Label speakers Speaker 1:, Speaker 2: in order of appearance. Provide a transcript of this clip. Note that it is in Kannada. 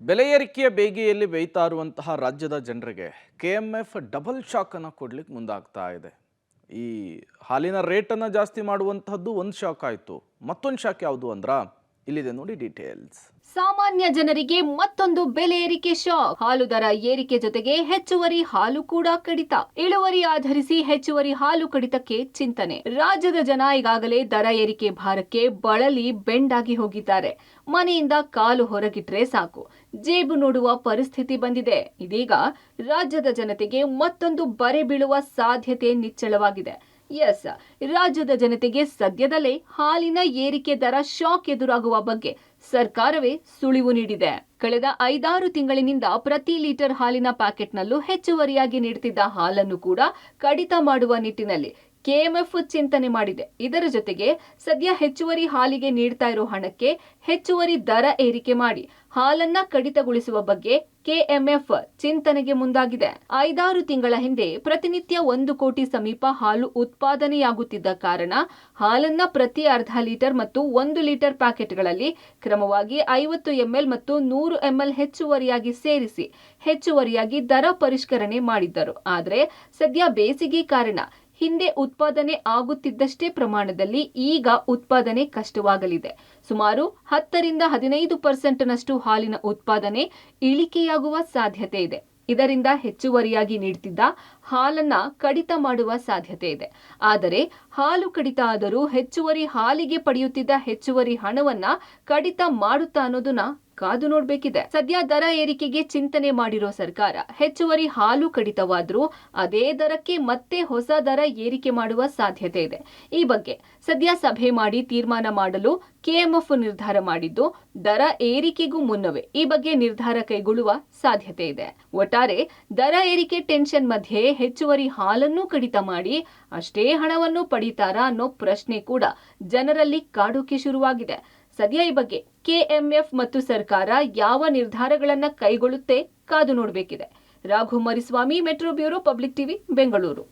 Speaker 1: ಬೆಲೆ ಏರಿಕೆಯ ಬೇಗೆಯಲ್ಲಿ ಬೇಯ್ತಾ ಇರುವಂತಹ ರಾಜ್ಯದ ಜನರಿಗೆ ಕೆಎಂಎಫ್ ಡಬಲ್ ಶಾಕ್ ಅನ್ನು ಕೊಡ್ಲಿಕ್ಕೆ ಮುಂದಾಗ್ತಾ ಇದೆ. ಈ ಹಾಲಿನ ರೇಟನ್ನು ಜಾಸ್ತಿ ಮಾಡುವಂತಹದ್ದು ಒಂದು ಶಾಕ್ ಆಯಿತು. ಮತ್ತೊಂದು ಶಾಕ್ ಯಾವುದು ಅಂದ್ರ ಇಲ್ಲಿದೆ ನೋಡಿ ಡೀಟೇಲ್ಸ್.
Speaker 2: ಸಾಮಾನ್ಯ ಜನರಿಗೆ ಮತ್ತೊಂದು ಬೆಲೆ ಏರಿಕೆ ಶಾಕ್. ಹಾಲು ದರ ಏರಿಕೆ ಜೊತೆಗೆ ಹೆಚ್ಚುವರಿ ಹಾಲು ಕೂಡ ಕಡಿತ. ಇಳುವರಿ ಆಧರಿಸಿ ಹೆಚ್ಚುವರಿ ಹಾಲು ಕಡಿತಕ್ಕೆ ಚಿಂತನೆ. ರಾಜ್ಯದ ಜನ ಈಗಾಗಲೇ ದರ ಏರಿಕೆ ಭಾರಕ್ಕೆ ಬಳಲಿ ಬೆಂಡಾಗಿ ಹೋಗಿದ್ದಾರೆ. ಮನೆಯಿಂದ ಕಾಲು ಹೊರಗಿಟ್ರೆ ಸಾಕು, ಜೇಬು ನೋಡುವ ಪರಿಸ್ಥಿತಿ ಬಂದಿದೆ. ಇದೀಗ ರಾಜ್ಯದ ಜನತೆಗೆ ಮತ್ತೊಂದು ಬರೆ ಬೀಳುವ ಸಾಧ್ಯತೆ ನಿಚ್ಚಳವಾಗಿದೆ. ರಾಜ್ಯದ ಜನತೆಗೆ ಸದ್ಯದಲ್ಲೇ ಹಾಲಿನ ಏರಿಕೆ ದರ ಶಾಕ್ ಎದುರಾಗುವ ಬಗ್ಗೆ ಸರ್ಕಾರವೇ ಸುಳಿವು ನೀಡಿದೆ. ಕಳೆದ 5-6 ತಿಂಗಳಿನಿಂದ ಪ್ರತಿ ಲೀಟರ್ ಹಾಲಿನ ಪ್ಯಾಕೆಟ್ನಲ್ಲೂ ಹೆಚ್ಚುವರಿಯಾಗಿ ನೀಡುತ್ತಿದ್ದ ಹಾಲನ್ನು ಕೂಡ ಕಡಿತ ಮಾಡುವ ನಿಟ್ಟಿನಲ್ಲಿ ಕೆಎಂಎಫ್ ಚಿಂತನೆ ಮಾಡಿದೆ. ಇದರ ಜೊತೆಗೆ ಸದ್ಯ ಹೆಚ್ಚುವರಿ ಹಾಲಿಗೆ ನೀಡ್ತಾ ಇರೋ ಹಣಕ್ಕೆ ಹೆಚ್ಚುವರಿ ದರ ಏರಿಕೆ ಮಾಡಿ ಹಾಲನ್ನ ಕಡಿತಗೊಳಿಸುವ ಬಗ್ಗೆ ಕೆಎಂಎಫ್ ಚಿಂತನೆಗೆ ಮುಂದಾಗಿದೆ. 5-6 ತಿಂಗಳ ಹಿಂದೆ ಪ್ರತಿನಿತ್ಯ 1 ಕೋಟಿ ಸಮೀಪ ಹಾಲು ಉತ್ಪಾದನೆಯಾಗುತ್ತಿದ್ದ ಕಾರಣ ಹಾಲನ್ನ ಪ್ರತಿ ಅರ್ಧ ಲೀಟರ್ ಮತ್ತು 1 ಲೀಟರ್ ಪ್ಯಾಕೆಟ್ಗಳಲ್ಲಿ ಕ್ರಮವಾಗಿ 50 ml ಮತ್ತು 100 ml ಹೆಚ್ಚುವರಿಯಾಗಿ ಸೇರಿಸಿ ಹೆಚ್ಚುವರಿಯಾಗಿ ದರ ಪರಿಷ್ಕರಣೆ ಮಾಡಿದ್ದರು. ಆದರೆ ಸದ್ಯ ಬೇಸಿಗೆ ಕಾರಣ ಹಿಂದೆ ಉತ್ಪಾದನೆ ಆಗುತ್ತಿದ್ದಷ್ಟೇ ಪ್ರಮಾಣದಲ್ಲಿ ಈಗ ಉತ್ಪಾದನೆ ಕಷ್ಟವಾಗಲಿದೆ. ಸುಮಾರು 10-15% ನಷ್ಟು ಹಾಲಿನ ಉತ್ಪಾದನೆ ಇಳಿಕೆಯಾಗುವ ಸಾಧ್ಯತೆ ಇದೆ. ಇದರಿಂದ ಹೆಚ್ಚುವರಿಯಾಗಿ ನೀಡುತ್ತಿದ್ದ ಹಾಲನ್ನ ಕಡಿತ ಮಾಡುವ ಸಾಧ್ಯತೆ ಇದೆ. ಆದರೆ ಹಾಲು ಕಡಿತ ಆದರೂ ಹೆಚ್ಚುವರಿ ಹಾಲಿಗೆ ಪಡೆಯುತ್ತಿದ್ದ ಹೆಚ್ಚುವರಿ ಹಣವನ್ನ ಕಡಿತ ಮಾಡುತ್ತಾ ಅನ್ನೋದನ್ನ ಕಾದು ನೋಡ್ಬೇಕಿದೆ. ಸದ್ಯ ದರ ಏರಿಕೆಗೆ ಚಿಂತನೆ ಮಾಡಿರೋ ಸರ್ಕಾರ ಹೆಚ್ಚುವರಿ ಹಾಲು ಕಡಿತವಾದ್ರೂ ಅದೇ ದರಕ್ಕೆ ಮತ್ತೆ ಹೊಸ ದರ ಏರಿಕೆ ಮಾಡುವ ಸಾಧ್ಯತೆ ಇದೆ. ಈ ಬಗ್ಗೆ ಸದ್ಯ ಸಭೆ ಮಾಡಿ ತೀರ್ಮಾನ ಮಾಡಲು ಕೆಎಂಎಫ್ ನಿರ್ಧಾರ ಮಾಡಿದ್ದು, ದರ ಏರಿಕೆಗೂ ಮುನ್ನವೇ ಈ ಬಗ್ಗೆ ನಿರ್ಧಾರ ಕೈಗೊಳ್ಳುವ ಸಾಧ್ಯತೆ ಇದೆ. ಒಟ್ಟಾರೆ ದರ ಏರಿಕೆ ಟೆನ್ಷನ್ ಮಧ್ಯೆ ಹೆಚ್ಚುವರಿ ಹಾಲನ್ನು ಕಡಿತ ಮಾಡಿ ಅಷ್ಟೇ ಹಣವನ್ನು ಪಡಿತಾರಾ ಅನ್ನೋ ಪ್ರಶ್ನೆ ಕೂಡ ಜನರಲ್ಲಿ ಕಾಡೋಕೆ ಶುರುವಾಗಿದೆ. ಸದ್ಯ ಈ ಬಗ್ಗೆ ಕೆಎಂಎಫ್ ಮತ್ತು ಸರ್ಕಾರ ಯಾವ ನಿರ್ಧಾರಗಳನ್ನ ಕೈಗೊಳ್ಳುತ್ತೆ ಕಾದು ನೋಡಬೇಕಿದೆ. Raghu Mariswamy, metro bureau, public TV, Bengaluru.